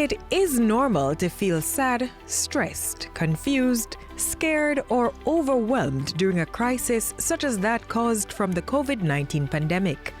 It is normal to feel sad, stressed, confused, scared, or overwhelmed during a crisis such as that caused from the COVID-19 pandemic.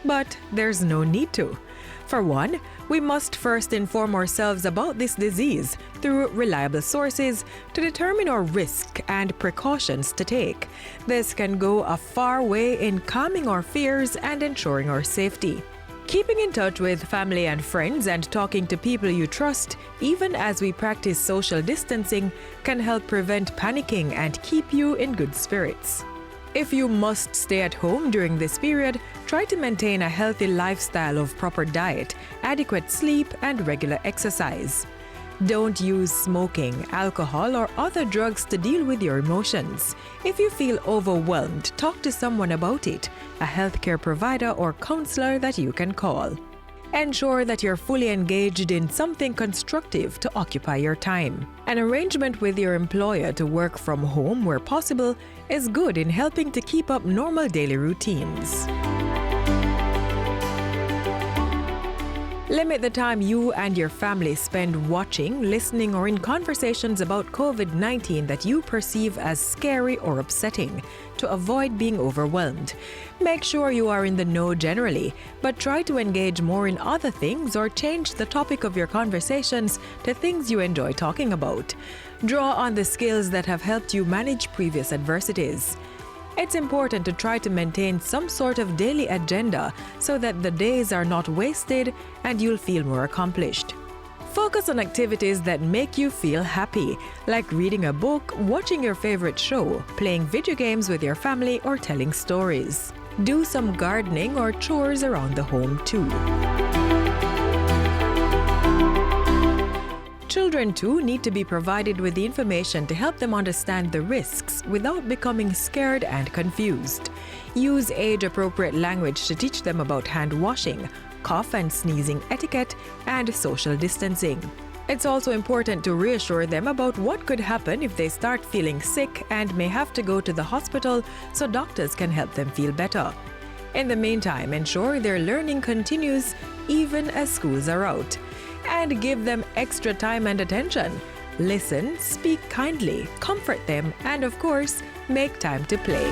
But there's no need to. For one, we must first inform ourselves about this disease through reliable sources to determine our risk and precautions to take. This can go a far way in calming our fears and ensuring our safety. Keeping in touch with family and friends and talking to people you trust, even as we practice social distancing, can help prevent panicking and keep you in good spirits. If you must stay at home during this period, try to maintain a healthy lifestyle of proper diet, adequate sleep, and regular exercise. Don't use smoking, alcohol, or other drugs to deal with your emotions. If you feel overwhelmed, talk to someone about it, a healthcare provider or counselor that you can call. Ensure that you're fully engaged in something constructive to occupy your time. An arrangement with your employer to work from home where possible is good in helping to keep up normal daily routines. Limit the time you and your family spend watching, listening, or in conversations about COVID-19 that you perceive as scary or upsetting to avoid being overwhelmed. Make sure you are in the know generally, but try to engage more in other things or change the topic of your conversations to things you enjoy talking about. Draw on the skills that have helped you manage previous adversities. It's important to try to maintain some sort of daily agenda so that the days are not wasted and you'll feel more accomplished. Focus on activities that make you feel happy, like reading a book, watching your favorite show, playing video games with your family, or telling stories. Do some gardening or chores around the home too. Children too need to be provided with the information to help them understand the risks without becoming scared and confused. Use age-appropriate language to teach them about hand washing, cough and sneezing etiquette, and social distancing. It's also important to reassure them about what could happen if they start feeling sick and may have to go to the hospital so doctors can help them feel better. In the meantime, ensure their learning continues even as schools are out. And give them extra time and attention. Listen, speak kindly, comfort them, and of course, make time to play.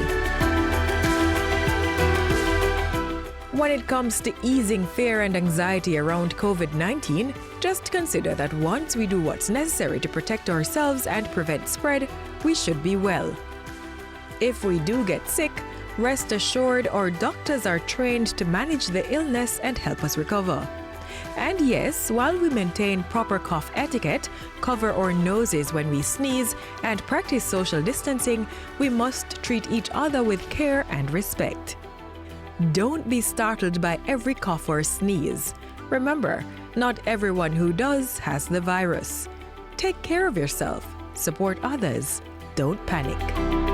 When it comes to easing fear and anxiety around COVID-19, just consider that once we do what's necessary to protect ourselves and prevent spread, we should be well. If we do get sick, rest assured our doctors are trained to manage the illness and help us recover. And yes, while we maintain proper cough etiquette, cover our noses when we sneeze, and practice social distancing, we must treat each other with care and respect. Don't be startled by every cough or sneeze. Remember, not everyone who does has the virus. Take care of yourself, support others, don't panic.